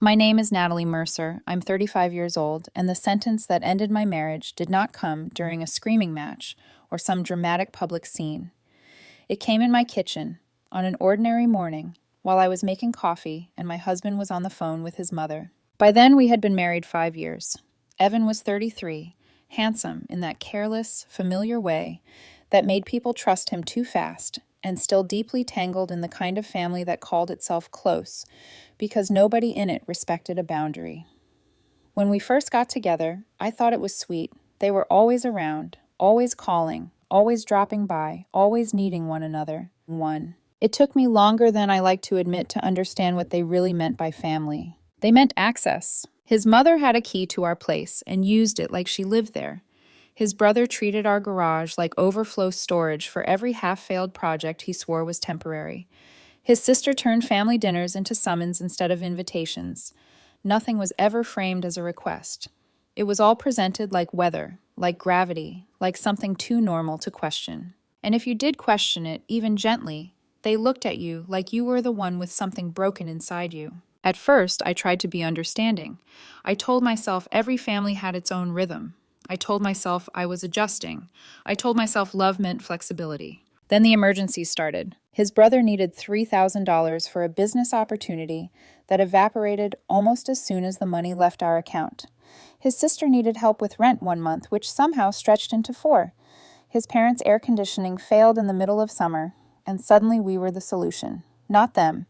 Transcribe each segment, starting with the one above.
My name is Natalie Mercer. I'm 35 years old, and the sentence that ended my marriage did not come during a screaming match or some dramatic public scene. It came in my kitchen on an ordinary morning while I was making coffee and my husband was on the phone with his mother. By then, we had been married 5 years. Evan was 33, handsome in that careless, familiar way that made people trust him too fast, and still deeply tangled in the kind of family that called itself close because nobody in it respected a boundary. When we first got together, I thought it was sweet. They were always around, always calling, always dropping by, always needing one another. It took me longer than I like to admit to understand what they really meant by family. They meant access. His mother had a key to our place and used it like she lived there. His brother treated our garage like overflow storage for every half-failed project he swore was temporary. His sister turned family dinners into summons instead of invitations. Nothing was ever framed as a request. It was all presented like weather, like gravity, like something too normal to question. And if you did question it, even gently, they looked at you like you were the one with something broken inside you. At first, I tried to be understanding. I told myself every family had its own rhythm. I told myself I was adjusting. I told myself love meant flexibility. Then the emergency started. His brother needed $3,000 for a business opportunity that evaporated almost as soon as the money left our account. His sister needed help with rent one month, which somehow stretched into 4. His parents' air conditioning failed in the middle of summer, and suddenly we were the solution. Not them.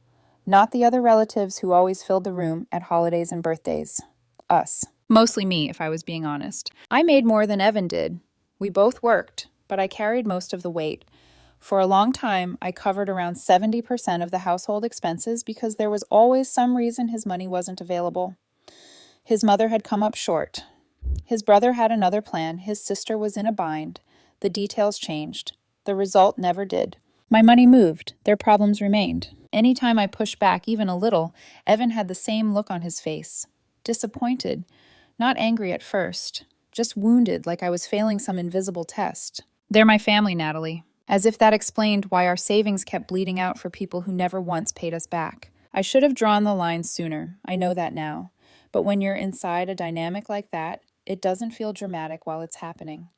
Not the other relatives who always filled the room at holidays and birthdays. Us. Mostly me, if I was being honest. I made more than Evan did. We both worked, but I carried most of the weight. For a long time, I covered around 70% of the household expenses because there was always some reason his money wasn't available. His mother had come up short. His brother had another plan. His sister was in a bind. The details changed. The result never did. My money moved. Their problems remained. Anytime I pushed back even a little, Evan had the same look on his face. Disappointed. Not angry at first. Just wounded, like I was failing some invisible test. They're my family, Natalie. As if that explained why our savings kept bleeding out for people who never once paid us back. I should have drawn the line sooner. I know that now. But when you're inside a dynamic like that, it doesn't feel dramatic while it's happening.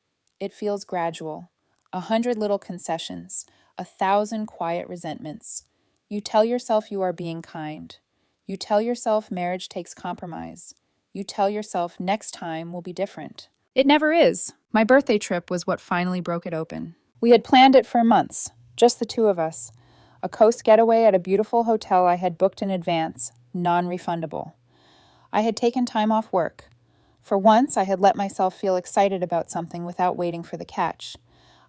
It feels gradual. 100 little concessions. 1,000 quiet resentments. You tell yourself you are being kind. You tell yourself marriage takes compromise. You tell yourself next time will be different. It never is. My birthday trip was what finally broke it open. We had planned it for months, just the two of us. A coast getaway at a beautiful hotel I had booked in advance, non-refundable. I had taken time off work. For once, I had let myself feel excited about something without waiting for the catch.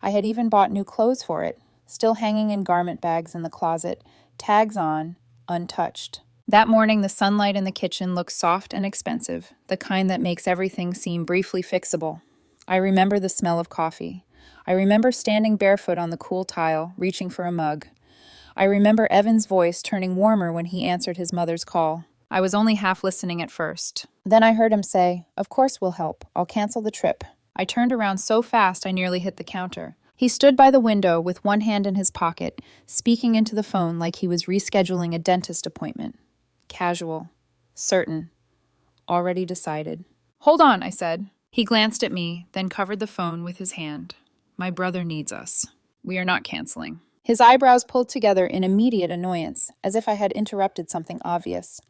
I had even bought new clothes for it, still hanging in garment bags in the closet, tags on, untouched. That morning, the sunlight in the kitchen looked soft and expensive, the kind that makes everything seem briefly fixable. I remember the smell of coffee. I remember standing barefoot on the cool tile, reaching for a mug. I remember Evan's voice turning warmer when he answered his mother's call. I was only half listening at first. Then I heard him say, "Of course we'll help. I'll cancel the trip." I turned around so fast I nearly hit the counter. He stood by the window with one hand in his pocket, speaking into the phone like he was rescheduling a dentist appointment. Casual. Certain. Already decided. "Hold on," I said. He glanced at me, then covered the phone with his hand. "My brother needs us. We are not canceling." His eyebrows pulled together in immediate annoyance, as if I had interrupted something obvious.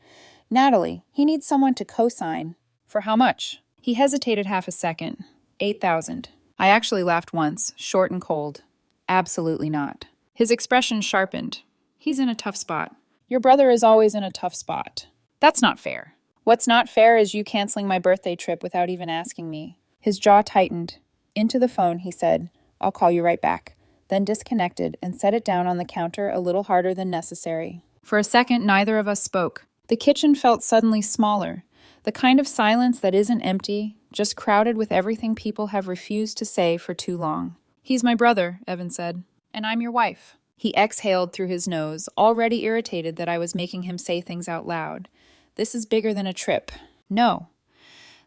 "Natalie, he needs someone to co-sign." "For how much?" He hesitated half a second. 8,000. I actually laughed once, short and cold. "Absolutely not." His expression sharpened. "He's in a tough spot." "Your brother is always in a tough spot." "That's not fair." "What's not fair is you canceling my birthday trip without even asking me." His jaw tightened. Into the phone, he said, "I'll call you right back," then disconnected and set it down on the counter a little harder than necessary. For a second, neither of us spoke. The kitchen felt suddenly smaller, the kind of silence that isn't empty, just crowded with everything people have refused to say for too long. "He's my brother," Evan said, "and I'm your wife." He exhaled through his nose, already irritated that I was making him say things out loud. "This is bigger than a trip." "No.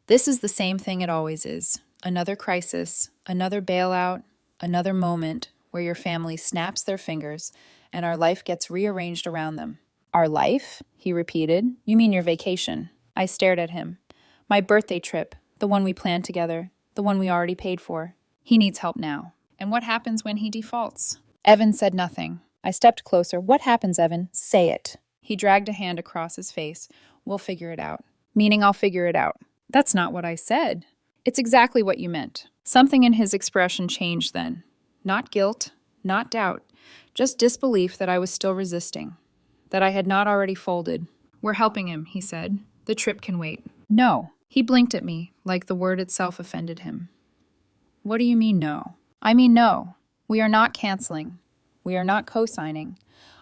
This is the same thing it always is. Another crisis, another bailout, another moment where your family snaps their fingers and our life gets rearranged around them. Our life? He repeated. You mean your vacation? I stared at him. My birthday trip, the one we planned together, the one we already paid for. He needs help now. And what happens when he defaults? Evan said nothing. I stepped closer. What happens, Evan? Say it. He dragged a hand across his face. We'll figure it out. Meaning I'll figure it out. That's not what I said. It's exactly what you meant. Something in his expression changed then. Not guilt, not doubt, just disbelief that I was still resisting, that I had not already folded. We're helping him, he said. The trip can wait. No. He blinked at me, like the word itself offended him. What do you mean, no? I mean, no. We are not canceling. We are not co-signing.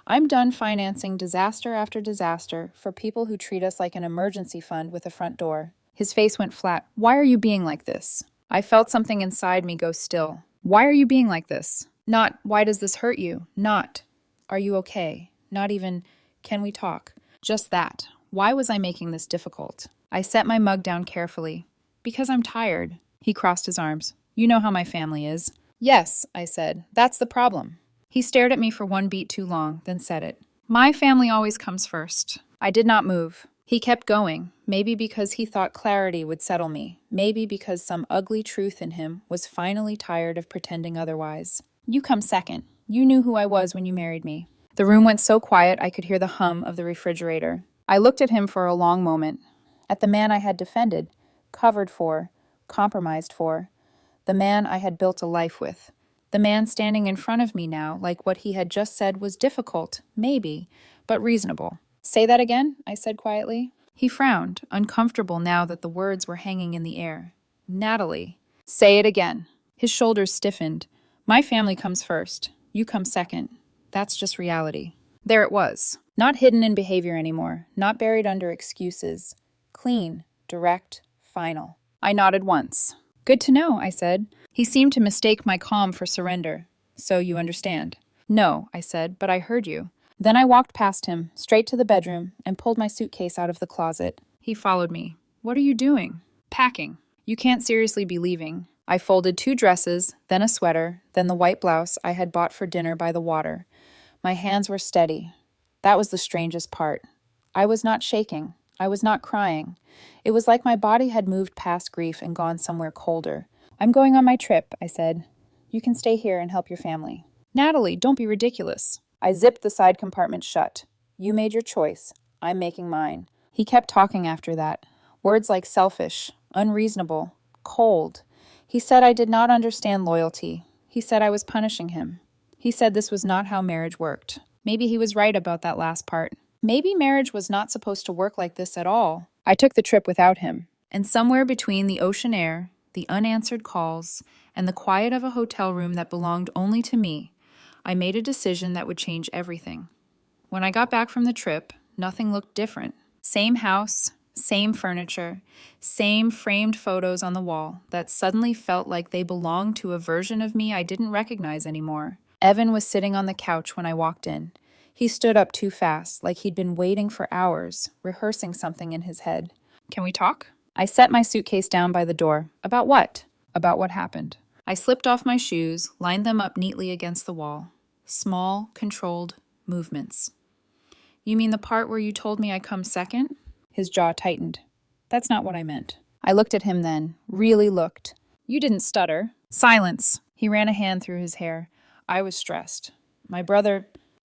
I'm done financing disaster after disaster for people who treat us like an emergency fund with a front door. His face went flat. Why are you being like this? I felt something inside me go still. Why are you being like this? Not, why does this hurt you? Not, are you okay? Not even, can we talk? Just that. Why was I making this difficult? I set my mug down carefully. Because I'm tired. He crossed his arms. You know how my family is. Yes, I said. That's the problem. He stared at me for one beat too long, then said it. My family always comes first. I did not move. He kept going, maybe because he thought clarity would settle me, maybe because some ugly truth in him was finally tired of pretending otherwise. You come second. You knew who I was when you married me. The room went so quiet I could hear the hum of the refrigerator. I looked at him for a long moment, at the man I had defended, covered for, compromised for, the man I had built a life with, the man standing in front of me now like what he had just said was difficult, maybe, but reasonable. Say that again, I said quietly. He frowned, uncomfortable now that the words were hanging in the air. Natalie. Say it again. His shoulders stiffened. My family comes first. You come second. That's just reality. There it was. Not hidden in behavior anymore. Not buried under excuses. Clean, direct, final. I nodded once. Good to know, I said. He seemed to mistake my calm for surrender. So you understand. No, I said, but I heard you. Then I walked past him, straight to the bedroom, and pulled my suitcase out of the closet. He followed me. What are you doing? Packing. You can't seriously be leaving. I folded 2 dresses, then a sweater, then the white blouse I had bought for dinner by the water. My hands were steady. That was the strangest part. I was not shaking. I was not crying. It was like my body had moved past grief and gone somewhere colder. I'm going on my trip, I said. You can stay here and help your family. Natalie, don't be ridiculous. I zipped the side compartment shut. You made your choice. I'm making mine. He kept talking after that. Words like selfish, unreasonable, cold. He said I did not understand loyalty. He said I was punishing him. He said this was not how marriage worked. Maybe he was right about that last part. Maybe marriage was not supposed to work like this at all. I took the trip without him. And somewhere between the ocean air, the unanswered calls, and the quiet of a hotel room that belonged only to me, I made a decision that would change everything. When I got back from the trip, nothing looked different. Same house, same furniture, same framed photos on the wall that suddenly felt like they belonged to a version of me I didn't recognize anymore. Evan was sitting on the couch when I walked in. He stood up too fast, like he'd been waiting for hours, rehearsing something in his head. Can we talk? I set my suitcase down by the door. About what? About what happened. I slipped off my shoes, lined them up neatly against the wall. Small, controlled movements. You mean the part where you told me I come second? His jaw tightened. That's not what I meant. I looked at him then, really looked. You didn't stutter. Silence. He ran a hand through his hair. I was stressed.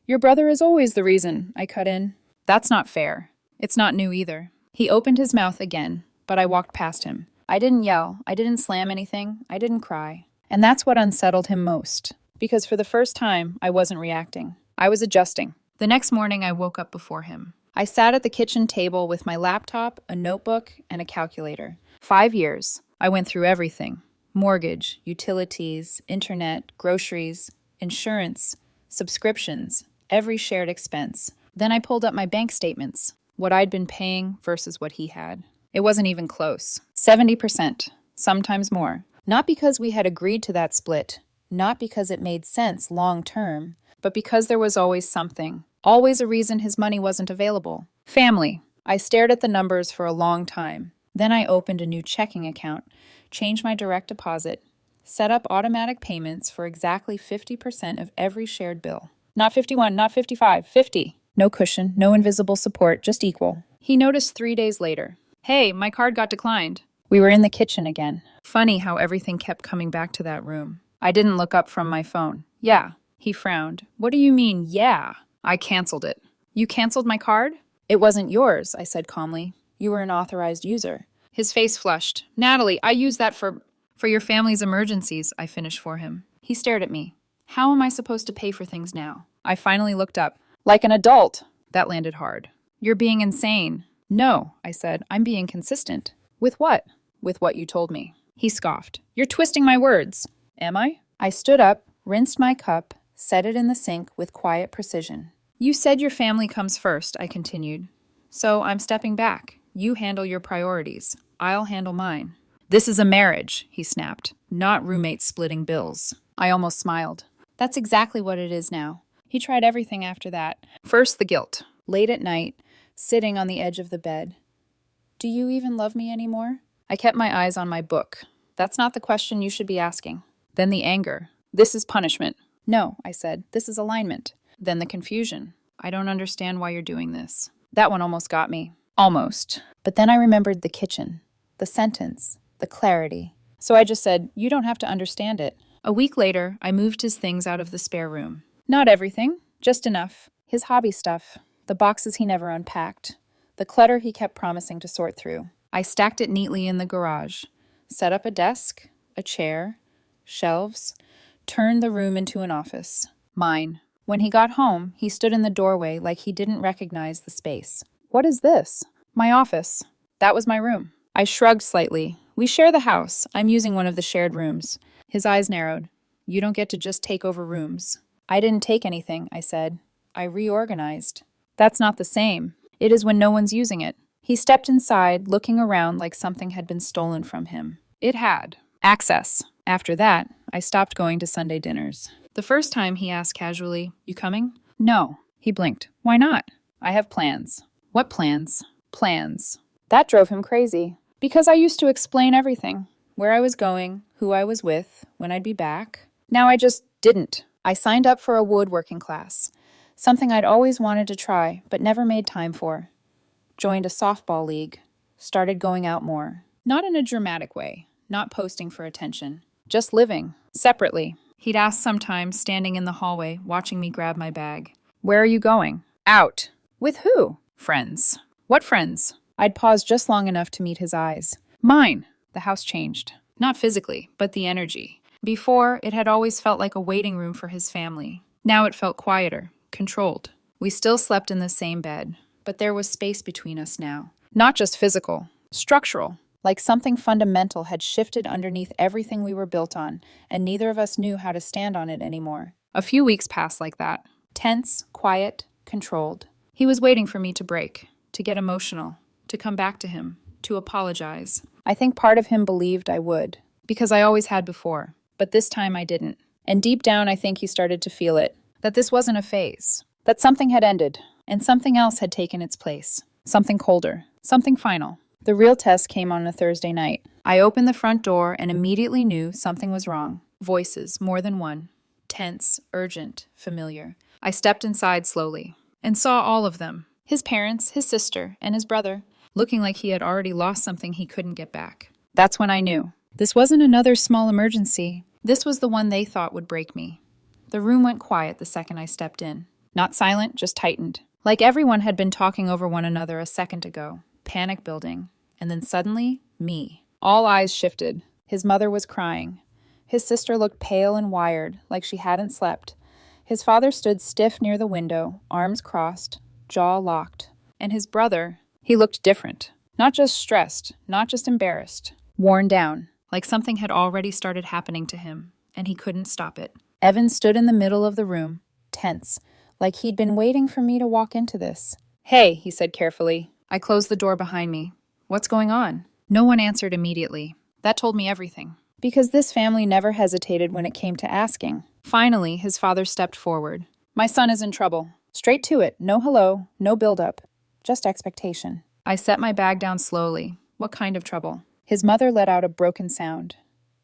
Your brother is always the reason, I cut in. That's not fair. It's not new either. He opened his mouth again, but I walked past him. I didn't yell. I didn't slam anything. I didn't cry. And that's what unsettled him most. Because for the first time, I wasn't reacting. I was adjusting. The next morning, I woke up before him. I sat at the kitchen table with my laptop, a notebook, and a calculator. 5 years. I went through everything. Mortgage, utilities, internet, groceries, insurance, subscriptions, every shared expense. Then I pulled up my bank statements, what I'd been paying versus what he had. It wasn't even close. 70%, sometimes more. Not because we had agreed to that split, not because it made sense long term, but because there was always something, always a reason his money wasn't available. Family. I stared at the numbers for a long time. Then I opened a new checking account, changed my direct deposit, set up automatic payments for exactly 50% of every shared bill. Not 51, not 55, 50. No cushion, no invisible support, just equal. He noticed 3 days later. Hey, my card got declined. We were in the kitchen again. Funny how everything kept coming back to that room. I didn't look up from my phone. Yeah. He frowned. What do you mean, yeah? I canceled it. You canceled my card? It wasn't yours, I said calmly. You were an authorized user. His face flushed. Natalie, I use that for your family's emergencies, I finished for him. He stared at me. How am I supposed to pay for things now? I finally looked up. Like an adult. That landed hard. You're being insane. No, I said. I'm being consistent. With what? With what you told me. He scoffed. You're twisting my words. Am I? I stood up, rinsed my cup, set it in the sink with quiet precision. You said your family comes first, I continued. So I'm stepping back. You handle your priorities. I'll handle mine. This is a marriage, he snapped, not roommates splitting bills. I almost smiled. That's exactly what it is now. He tried everything after that. First, the guilt. Late at night, sitting on the edge of the bed. Do you even love me anymore? I kept my eyes on my book. That's not the question you should be asking. Then the anger. This is punishment. No, I said. This is alignment. Then the confusion. I don't understand why you're doing this. That one almost got me. Almost. But then I remembered the kitchen, the sentence, the clarity. So I just said, you don't have to understand it. A week later, I moved his things out of the spare room. Not everything, just enough. His hobby stuff, the boxes he never unpacked, the clutter he kept promising to sort through. I stacked it neatly in the garage, set up a desk, a chair, shelves, turned the room into an office. Mine. When he got home, he stood in the doorway like he didn't recognize the space. What is this? My office. That was my room. I shrugged slightly. We share the house. I'm using one of the shared rooms. His eyes narrowed. You don't get to just take over rooms. I didn't take anything, I said. I reorganized. That's not the same. It is when no one's using it. He stepped inside, looking around like something had been stolen from him. It had. Access. After that, I stopped going to Sunday dinners. The first time he asked casually, You coming? No. He blinked. Why not? I have plans. What plans? Plans. That drove him crazy. Because I used to explain everything. Where I was going, who I was with, when I'd be back. Now I just didn't. I signed up for a woodworking class. Something I'd always wanted to try, but never made time for. Joined a softball league. Started going out more. Not in a dramatic way. Not posting for attention. Just living. Separately. He'd ask sometimes, standing in the hallway, watching me grab my bag. Where are you going? Out. With who? Friends. What friends? I'd paused just long enough to meet his eyes. Mine. The house changed. Not physically, but the energy. Before, it had always felt like a waiting room for his family. Now it felt quieter, controlled. We still slept in the same bed, but there was space between us now. Not just physical, structural. Like something fundamental had shifted underneath everything we were built on, and neither of us knew how to stand on it anymore. A few weeks passed like that. Tense, quiet, controlled. He was waiting for me to break, to get emotional, to come back to him, to apologize. I think part of him believed I would, because I always had before, but this time I didn't. And deep down I think he started to feel it, that this wasn't a phase, that something had ended, and something else had taken its place. Something colder, something final. The real test came on a Thursday night. I opened the front door and immediately knew something was wrong. Voices, more than one. Tense, urgent, familiar. I stepped inside slowly and saw all of them. His parents, his sister, and his brother, looking like he had already lost something he couldn't get back. That's when I knew. This wasn't another small emergency. This was the one they thought would break me. The room went quiet the second I stepped in. Not silent, just tightened. Like everyone had been talking over one another a second ago. Panic building. And then suddenly, me. All eyes shifted. His mother was crying. His sister looked pale and wired, like she hadn't slept. His father stood stiff near the window, arms crossed, jaw locked. And his brother, he looked different. Not just stressed, not just embarrassed. Worn down, like something had already started happening to him, and he couldn't stop it. Evan stood in the middle of the room, tense, like he'd been waiting for me to walk into this. Hey, he said carefully. I closed the door behind me. What's going on? No one answered immediately. That told me everything. Because this family never hesitated when it came to asking. Finally, his father stepped forward. My son is in trouble. Straight to it. No hello, no build-up. Just expectation. I set my bag down slowly. What kind of trouble? His mother let out a broken sound.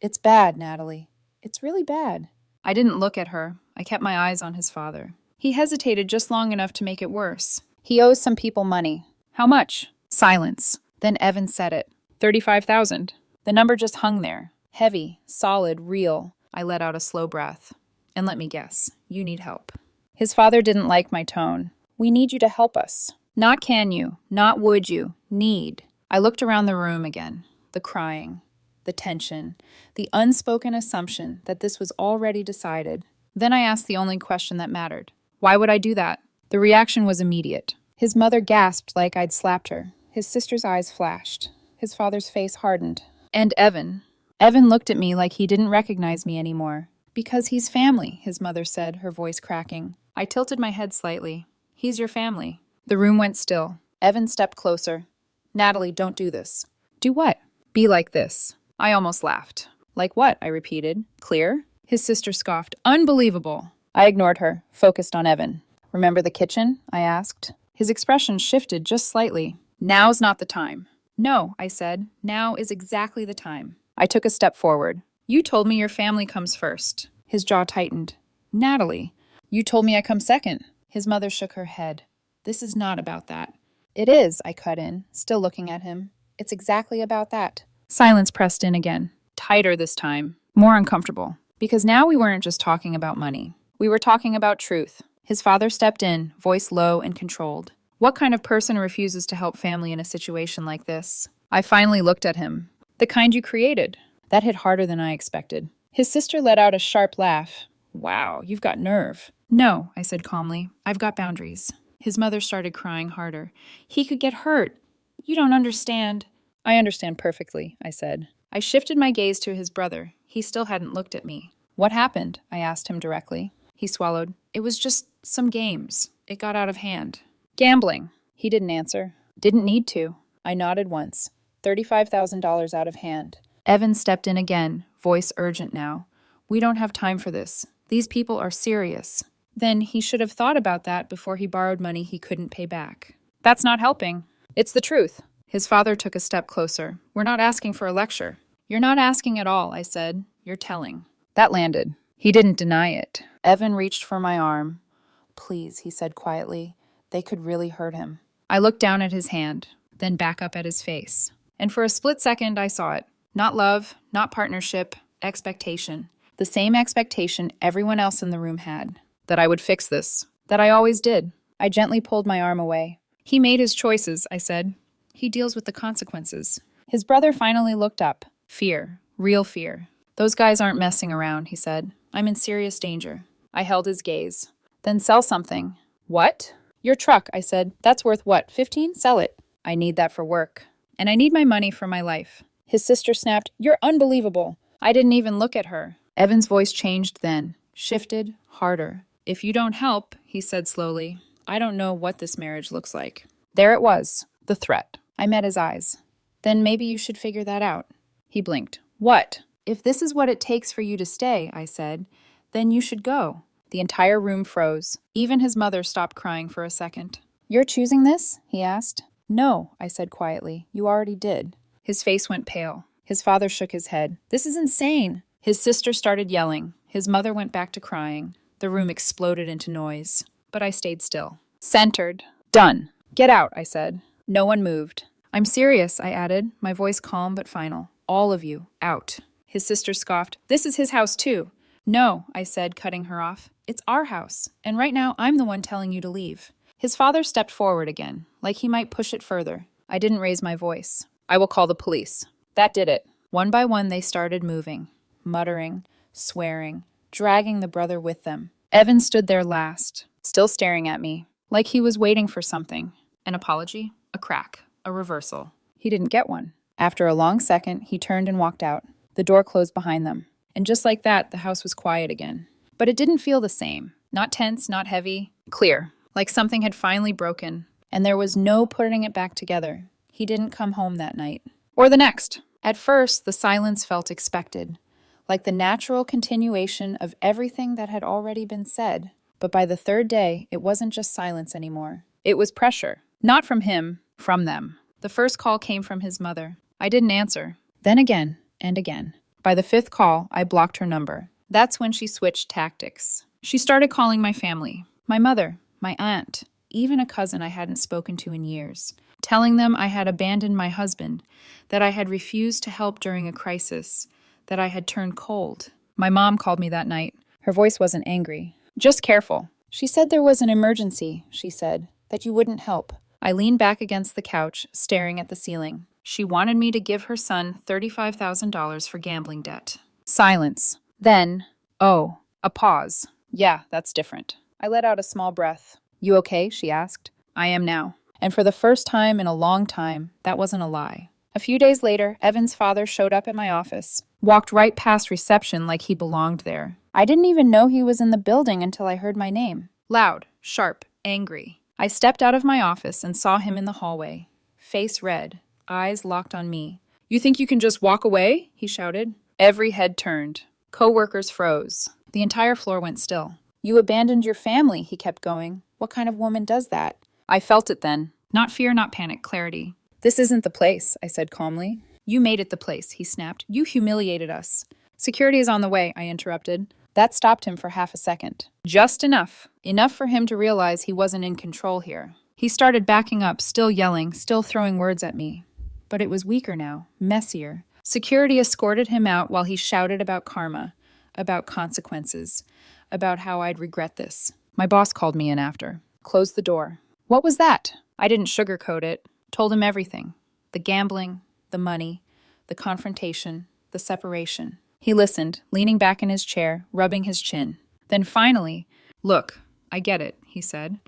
It's bad, Natalie. It's really bad. I didn't look at her. I kept my eyes on his father. He hesitated just long enough to make it worse. He owes some people money. How much? Silence. Then Evan said it. 35,000. The number just hung there. Heavy, solid, real. I let out a slow breath. And let me guess, you need help. His father didn't like my tone. We need you to help us. Not can you, not would you, need. I looked around the room again. The crying, the tension, the unspoken assumption that this was already decided. Then I asked the only question that mattered. Why would I do that? The reaction was immediate. His mother gasped like I'd slapped her. His sister's eyes flashed. His father's face hardened. And Evan. Evan looked at me like he didn't recognize me anymore. Because he's family, his mother said, her voice cracking. I tilted my head slightly. He's your family. The room went still. Evan stepped closer. Natalie, don't do this. Do what? Be like this. I almost laughed. Like what? I repeated. Clear? His sister scoffed. Unbelievable. I ignored her, focused on Evan. Remember the kitchen? I asked. His expression shifted just slightly. Now's not the time. No, I said. Now is exactly the time. I took a step forward. You told me your family comes first. His jaw tightened. Natalie, you told me I come second. His mother shook her head. This is not about that. It is, I cut in, still looking at him. It's exactly about that. Silence pressed in again. Tighter this time. More uncomfortable. Because now we weren't just talking about money. We were talking about truth. His father stepped in, voice low and controlled. What kind of person refuses to help family in a situation like this? I finally looked at him. The kind you created. That hit harder than I expected. His sister let out a sharp laugh. Wow, you've got nerve. No, I said calmly. I've got boundaries. His mother started crying harder. He could get hurt. You don't understand. I understand perfectly, I said. I shifted my gaze to his brother. He still hadn't looked at me. What happened? I asked him directly. He swallowed. It was just some games. It got out of hand. Gambling. He didn't answer. Didn't need to. I nodded once. $35,000 out of hand. Evan stepped in again, voice urgent now. We don't have time for this. These people are serious. Then he should have thought about that before he borrowed money he couldn't pay back. That's not helping. It's the truth. His father took a step closer. We're not asking for a lecture. You're not asking at all, I said. You're telling. That landed. He didn't deny it. Evan reached for my arm. Please, he said quietly. They could really hurt him. I looked down at his hand, then back up at his face. And for a split second, I saw it. Not love, not partnership, expectation. The same expectation everyone else in the room had. That I would fix this. That I always did. I gently pulled my arm away. He made his choices, I said. He deals with the consequences. His brother finally looked up. Fear. Real fear. Those guys aren't messing around, he said. I'm in serious danger. I held his gaze. Then sell something. What? Your truck, I said. That's worth what, 15? Sell it. I need that for work. And I need my money for my life. His sister snapped, You're unbelievable. I didn't even look at her. Evan's voice changed then. Shifted, harder. If you don't help, he said slowly, I don't know what this marriage looks like. There it was. The threat. I met his eyes. Then maybe you should figure that out. He blinked. What? If this is what it takes for you to stay, I said, then you should go. The entire room froze. Even his mother stopped crying for a second. You're choosing this? He asked. No, I said quietly. You already did. His face went pale. His father shook his head. This is insane. His sister started yelling. His mother went back to crying. The room exploded into noise. But I stayed still. Centered. Done. Get out, I said. No one moved. I'm serious, I added, my voice calm but final. All of you, out. His sister scoffed. This is his house too. No, I said, cutting her off. It's our house, and right now I'm the one telling you to leave. His father stepped forward again, like he might push it further. I didn't raise my voice. I will call the police. That did it. One by one they started moving, muttering, swearing, dragging the brother with them. Evan stood there last, still staring at me, like he was waiting for something. An apology, a crack, a reversal. He didn't get one. After a long second, he turned and walked out. The door closed behind them. And just like that, the house was quiet again. But it didn't feel the same. Not tense, not heavy. Clear. Like something had finally broken. And there was no putting it back together. He didn't come home that night. Or the next. At first, the silence felt expected. Like the natural continuation of everything that had already been said. But by the third day, it wasn't just silence anymore. It was pressure. Not from him, from them. The first call came from his mother. I didn't answer. Then again, and again. By the fifth call, I blocked her number. That's when she switched tactics. She started calling my family. My mother, my aunt, even a cousin I hadn't spoken to in years, telling them I had abandoned my husband, that I had refused to help during a crisis, that I had turned cold. My mom called me that night. Her voice wasn't angry. Just careful. She said there was an emergency, she said, that you wouldn't help. I leaned back against the couch, staring at the ceiling. She wanted me to give her son $35,000 for gambling debt. Silence. Then, oh, a pause. Yeah, that's different. I let out a small breath. You okay? She asked. I am now. And for the first time in a long time, that wasn't a lie. A few days later, Evan's father showed up at my office, walked right past reception like he belonged there. I didn't even know he was in the building until I heard my name. Loud, sharp, angry. I stepped out of my office and saw him in the hallway, face red, eyes locked on me. You think you can just walk away? He shouted. Every head turned. Co-workers froze. The entire floor went still. You abandoned your family, he kept going. What kind of woman does that? I felt it then. Not fear, not panic, clarity. This isn't the place, I said calmly. You made it the place, he snapped. You humiliated us. Security is on the way, I interrupted. That stopped him for half a second. Just enough. Enough for him to realize he wasn't in control here. He started backing up, still yelling, still throwing words at me. But it was weaker now, messier. Security escorted him out while he shouted about karma, about consequences, about how I'd regret this. My boss called me in after. Closed the door. What was that? I didn't sugarcoat it. Told him everything. The gambling, the money, the confrontation, the separation. He listened, leaning back in his chair, rubbing his chin. Then finally, look, I get it, he said.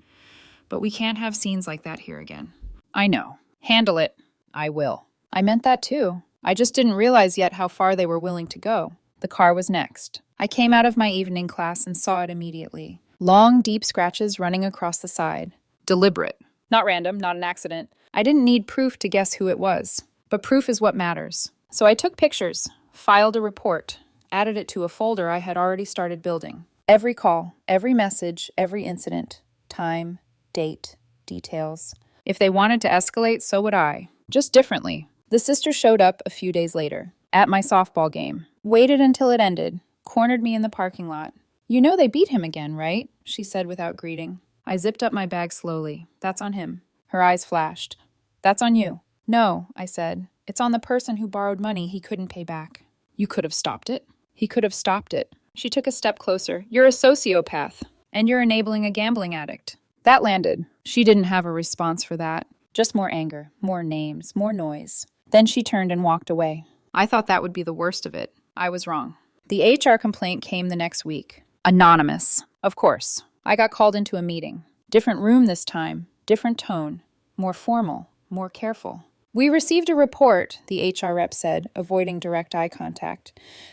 But we can't have scenes like that here again. I know. Handle it. I will. I meant that too. I just didn't realize yet how far they were willing to go. The car was next. I came out of my evening class and saw it immediately. Long, deep scratches running across the side. Deliberate. Not random, not an accident. I didn't need proof to guess who it was. But proof is what matters. So I took pictures, filed a report, added it to a folder I had already started building. Every call, every message, every incident. Time, date, details. If they wanted to escalate, so would I. Just differently. The sister showed up a few days later, at my softball game. Waited until it ended, cornered me in the parking lot. You know they beat him again, right? She said without greeting. I zipped up my bag slowly. That's on him. Her eyes flashed. That's on you. No, I said. It's on the person who borrowed money he couldn't pay back. You could have stopped it. He could have stopped it. She took a step closer. You're a sociopath, and you're enabling a gambling addict. That landed. She didn't have a response for that. Just more anger, more names, more noise. Then she turned and walked away. I thought that would be the worst of it. I was wrong. The HR complaint came the next week. Anonymous. Of course. I got called into a meeting. Different room this time. Different tone. More formal. More careful. We received a report, the HR rep said, avoiding direct eye contact,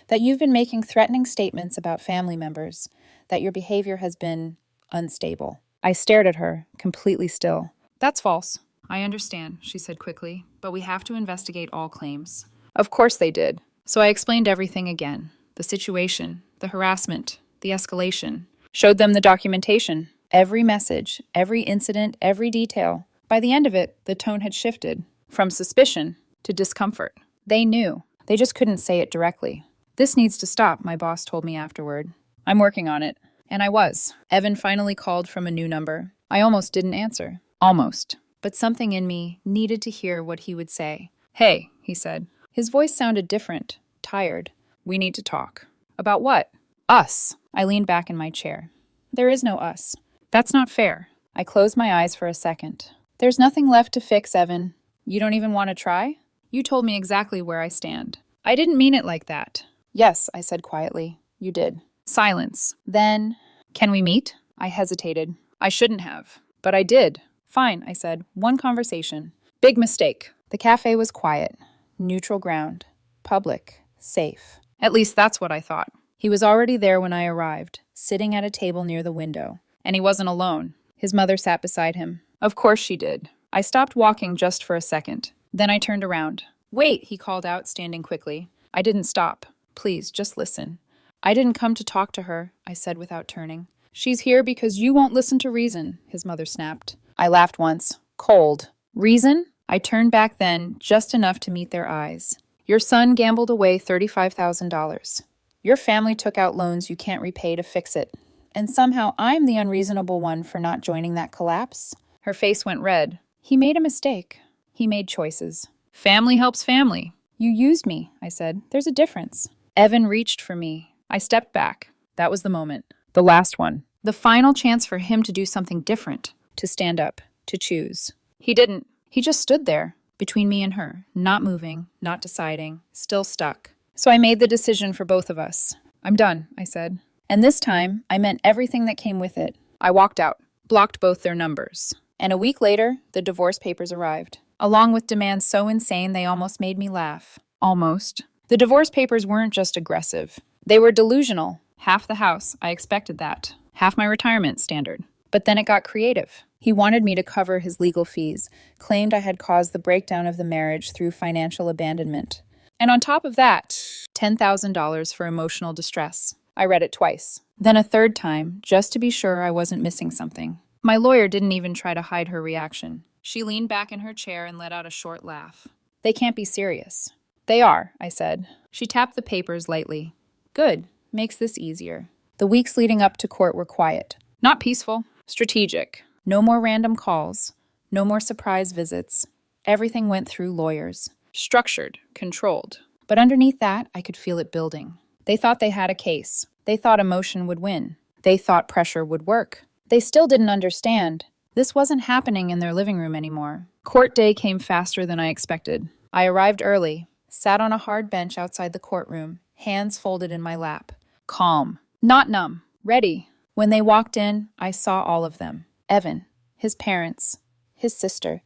that you've been making threatening statements about family members, that your behavior has been unstable. I stared at her, completely still. That's false. I understand, she said quickly, but we have to investigate all claims. Of course they did. So I explained everything again. The situation, the harassment, the escalation. Showed them the documentation. Every message, every incident, every detail. By the end of it, the tone had shifted. From suspicion to discomfort. They knew. They just couldn't say it directly. This needs to stop, my boss told me afterward. I'm working on it. And I was. Evan finally called from a new number. I almost didn't answer. Almost. But something in me needed to hear what he would say. Hey, he said. His voice sounded different, tired. We need to talk. About what? Us. I leaned back in my chair. There is no us. That's not fair. I closed my eyes for a second. There's nothing left to fix, Evan. You don't even want to try? You told me exactly where I stand. I didn't mean it like that. Yes, I said quietly. You did. Silence. Then, can we meet? I hesitated. I shouldn't have. But I did. Fine, I said. One conversation. Big mistake. The cafe was quiet. Neutral ground. Public. Safe. At least that's what I thought. He was already there when I arrived, sitting at a table near the window. And he wasn't alone. His mother sat beside him. Of course she did. I stopped walking just for a second. Then I turned around. Wait, he called out, standing quickly. I didn't stop. Please, just listen. I didn't come to talk to her, I said without turning. She's here because you won't listen to reason, his mother snapped. I laughed once. Cold. Reason? I turned back then, just enough to meet their eyes. Your son gambled away $35,000. Your family took out loans you can't repay to fix it. And somehow I'm the unreasonable one for not joining that collapse? Her face went red. He made a mistake. He made choices. Family helps family. You used me, I said. There's a difference. Evan reached for me. I stepped back. That was the moment. The last one. The final chance for him to do something different. To stand up. To choose. He didn't. He just stood there, between me and her, not moving, not deciding, still stuck. So I made the decision for both of us. I'm done, I said. And this time, I meant everything that came with it. I walked out, blocked both their numbers. And a week later, the divorce papers arrived, along with demands so insane they almost made me laugh. Almost. The divorce papers weren't just aggressive. They were delusional. Half the house, I expected that. Half my retirement, standard. But then it got creative. He wanted me to cover his legal fees, claimed I had caused the breakdown of the marriage through financial abandonment. And on top of that, $10,000 for emotional distress. I read it twice. Then a third time, just to be sure I wasn't missing something. My lawyer didn't even try to hide her reaction. She leaned back in her chair and let out a short laugh. They can't be serious. They are, I said. She tapped the papers lightly. Good. Makes this easier. The weeks leading up to court were quiet. Not peaceful. Strategic. No more random calls. No more surprise visits. Everything went through lawyers. Structured. Controlled. But underneath that, I could feel it building. They thought they had a case. They thought emotion would win. They thought pressure would work. They still didn't understand. This wasn't happening in their living room anymore. Court day came faster than I expected. I arrived early, sat on a hard bench outside the courtroom, hands folded in my lap. Calm. Not numb. Ready. When they walked in, I saw all of them. Evan, his parents, his sister,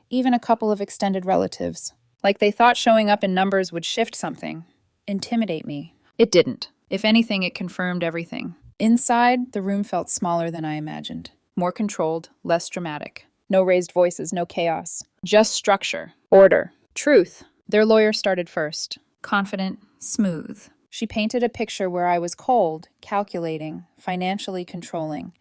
even a couple of extended relatives. Like they thought showing up in numbers would shift something, intimidate me. It didn't. If anything, it confirmed everything. Inside, the room felt smaller than I imagined. More controlled, less dramatic. No raised voices, no chaos. Just structure, order, truth. Their lawyer started first. Confident, smooth. She painted a picture where I was cold, calculating, financially controlling,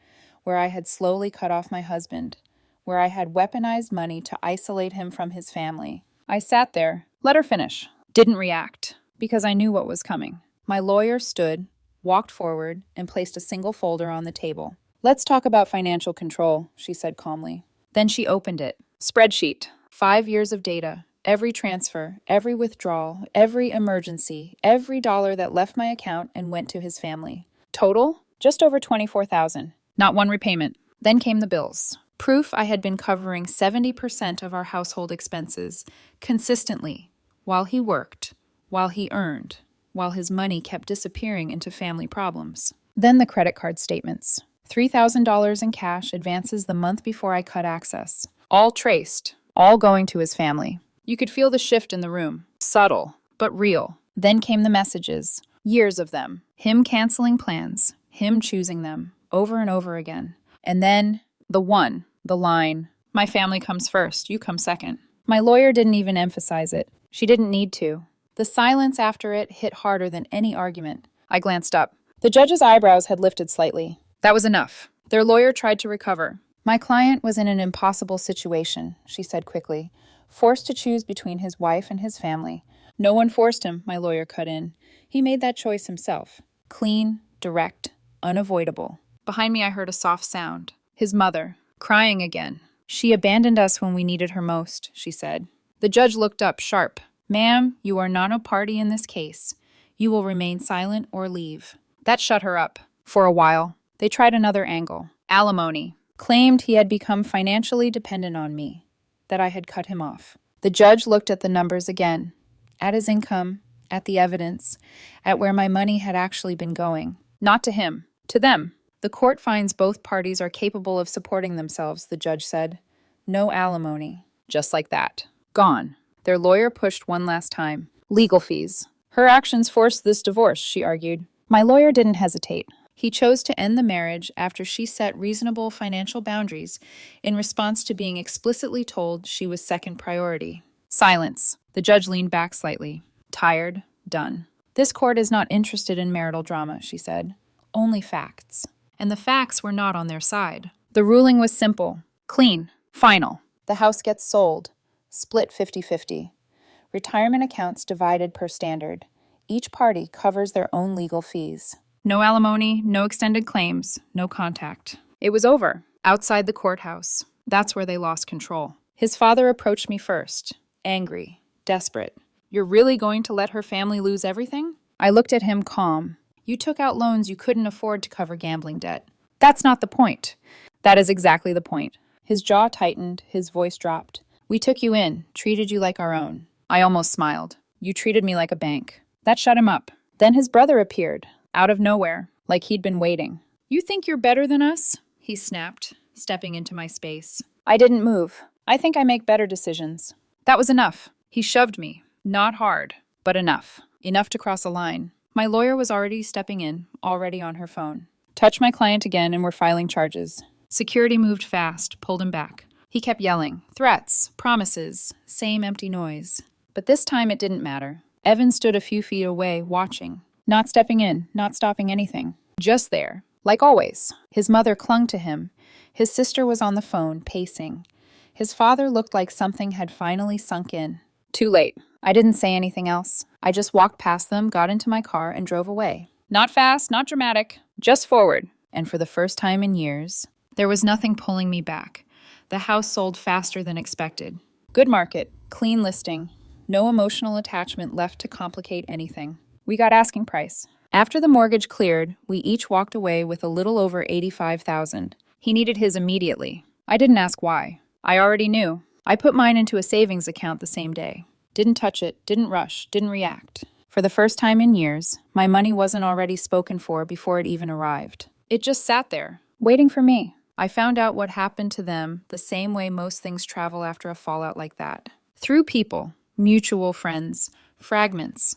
where I had slowly cut off my husband, where I had weaponized money to isolate him from his family. I sat there, let her finish, didn't react, because I knew what was coming. My lawyer stood, walked forward, and placed a single folder on the table. Let's talk about financial control, she said calmly. Then she opened it. Spreadsheet. 5 years of data. Every transfer, every withdrawal, every emergency, every dollar that left my account and went to his family. Total? Just over $24,000. Not one repayment. Then came the bills. Proof I had been covering 70% of our household expenses, consistently, while he worked, while he earned, while his money kept disappearing into family problems. Then the credit card statements. $3,000 in cash advances the month before I cut access. All traced, all going to his family. You could feel the shift in the room. Subtle, but real. Then came the messages. Years of them. Him canceling plans. Him choosing them. Over and over again. And then, the line. My family comes first, you come second. My lawyer didn't even emphasize it. She didn't need to. The silence after it hit harder than any argument. I glanced up. The judge's eyebrows had lifted slightly. That was enough. Their lawyer tried to recover. My client was in an impossible situation, she said quickly, forced to choose between his wife and his family. No one forced him, my lawyer cut in. He made that choice himself. Clean, direct, unavoidable. Behind me I heard a soft sound. His mother, crying again. She abandoned us when we needed her most, she said. The judge looked up, sharp. Ma'am, you are not a party in this case. You will remain silent or leave. That shut her up. For a while. They tried another angle. Alimony. Claimed he had become financially dependent on me. That I had cut him off. The judge looked at the numbers again. At his income, at the evidence, at where my money had actually been going. Not to him. To them. The court finds both parties are capable of supporting themselves, the judge said. No alimony. Just like that. Gone. Their lawyer pushed one last time. Legal fees. Her actions forced this divorce, she argued. My lawyer didn't hesitate. He chose to end the marriage after she set reasonable financial boundaries in response to being explicitly told she was second priority. Silence. The judge leaned back slightly. Tired. Done. This court is not interested in marital drama, she said. Only facts. And the facts were not on their side. The ruling was simple. Clean. Final. The house gets sold. Split 50-50. Retirement accounts divided per standard. Each party covers their own legal fees. No alimony, no extended claims, no contact. It was over, outside the courthouse. That's where they lost control. His father approached me first, angry, desperate. You're really going to let her family lose everything? I looked at him calm. You took out loans you couldn't afford to cover gambling debt. That's not the point. That is exactly the point. His jaw tightened, his voice dropped. We took you in, treated you like our own. I almost smiled. You treated me like a bank. That shut him up. Then his brother appeared, out of nowhere, like he'd been waiting. You think you're better than us? He snapped, stepping into my space. I didn't move. I think I make better decisions. That was enough. He shoved me. Not hard, but enough. Enough to cross a line. My lawyer was already stepping in, already on her phone. Touch my client again and we're filing charges. Security moved fast, pulled him back. He kept yelling. Threats, promises, same empty noise. But this time it didn't matter. Evan stood a few feet away, watching. Not stepping in, not stopping anything. Just there, like always. His mother clung to him. His sister was on the phone, pacing. His father looked like something had finally sunk in. Too late. I didn't say anything else. I just walked past them, got into my car, and drove away. Not fast, not dramatic, just forward. And for the first time in years, there was nothing pulling me back. The house sold faster than expected. Good market, clean listing. No emotional attachment left to complicate anything. We got asking price. After the mortgage cleared, we each walked away with a little over $85,000. He needed his immediately. I didn't ask why. I already knew. I put mine into a savings account the same day. Didn't touch it, didn't rush, didn't react. For the first time in years, my money wasn't already spoken for before it even arrived. It just sat there, waiting for me. I found out what happened to them the same way most things travel after a fallout like that. Through people, mutual friends, fragments,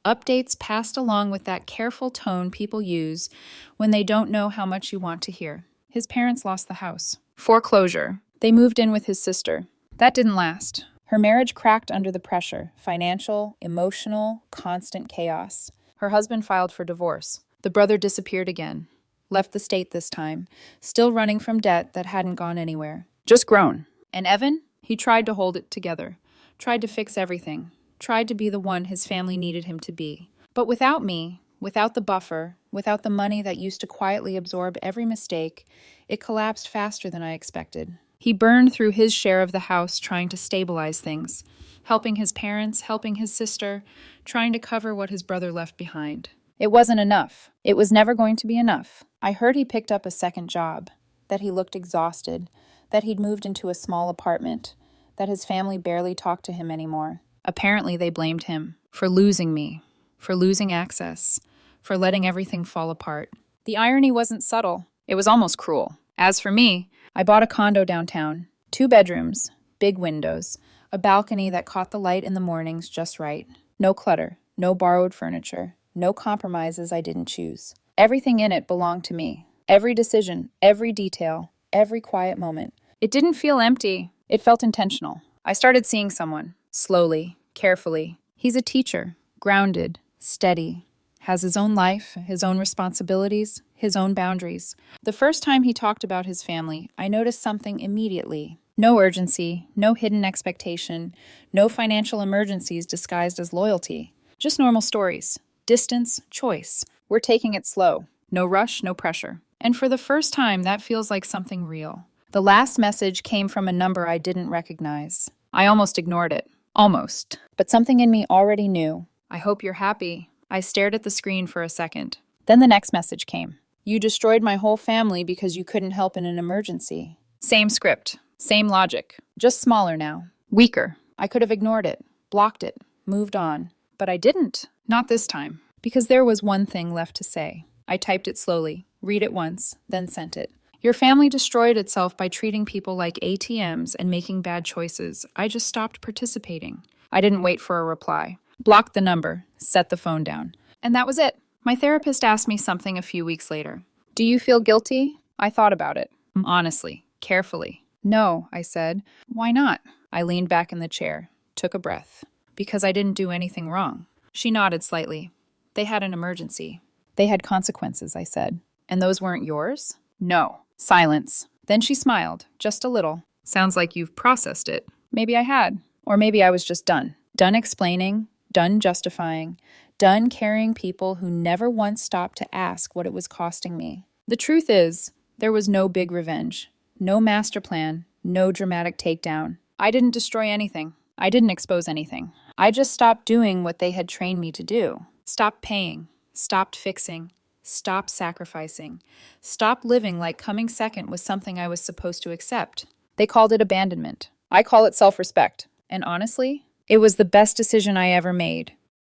updates passed along with that careful tone people use when they don't know how much you want to hear. His parents lost the house. Foreclosure. They moved in with his sister. That didn't last. Her marriage cracked under the pressure, financial, emotional, constant chaos. Her husband filed for divorce. The brother disappeared again. Left the state this time, still running from debt that hadn't gone anywhere. Just grown. And Evan? He tried to hold it together. Tried to fix everything. Tried to be the one his family needed him to be. But without me, without the buffer, without the money that used to quietly absorb every mistake, it collapsed faster than I expected. He burned through his share of the house trying to stabilize things, helping his parents, helping his sister, trying to cover what his brother left behind. It wasn't enough. It was never going to be enough. I heard he picked up a second job, that he looked exhausted, that he'd moved into a small apartment, that his family barely talked to him anymore. Apparently they blamed him for losing me, for losing access, for letting everything fall apart. The irony wasn't subtle. It was almost cruel. As for me, I bought a condo downtown, 2 bedrooms, big windows, a balcony that caught the light in the mornings just right. No clutter, no borrowed furniture, no compromises I didn't choose. Everything in it belonged to me. Every decision, every detail, every quiet moment. It didn't feel empty. It felt intentional. I started seeing someone, slowly, carefully. He's a teacher, grounded, steady, has his own life, his own responsibilities, his own boundaries. The first time he talked about his family, I noticed something immediately. No urgency, no hidden expectation, no financial emergencies disguised as loyalty. Just normal stories. Distance, choice. We're taking it slow. No rush, no pressure. And for the first time, that feels like something real. The last message came from a number I didn't recognize. I almost ignored it. Almost. But something in me already knew. I hope you're happy. I stared at the screen for a second. Then the next message came. You destroyed my whole family because you couldn't help in an emergency. Same script. Same logic. Just smaller now. Weaker. I could have ignored it. Blocked it. Moved on. But I didn't. Not this time. Because there was one thing left to say. I typed it slowly. Read it once. Then sent it. Your family destroyed itself by treating people like ATMs and making bad choices. I just stopped participating. I didn't wait for a reply. Blocked the number. Set the phone down. And that was it. My therapist asked me something a few weeks later. Do you feel guilty? I thought about it. Honestly. Carefully. No, I said. Why not? I leaned back in the chair. Took a breath. Because I didn't do anything wrong. She nodded slightly. They had an emergency. They had consequences, I said. And those weren't yours? No. Silence. Then she smiled, just a little. Sounds like you've processed it. Maybe I had. Or maybe I was just done. Done explaining, done justifying, Done carrying people who never once stopped to ask what it was costing me. The truth is, there was no big revenge, no master plan, no dramatic takedown. I didn't destroy anything. I didn't expose anything. I just stopped doing what they had trained me to do. Stopped paying, stopped fixing, stopped sacrificing, stopped living like coming second was something I was supposed to accept. They called it abandonment. I call it self-respect. And honestly, it was the best decision I ever made.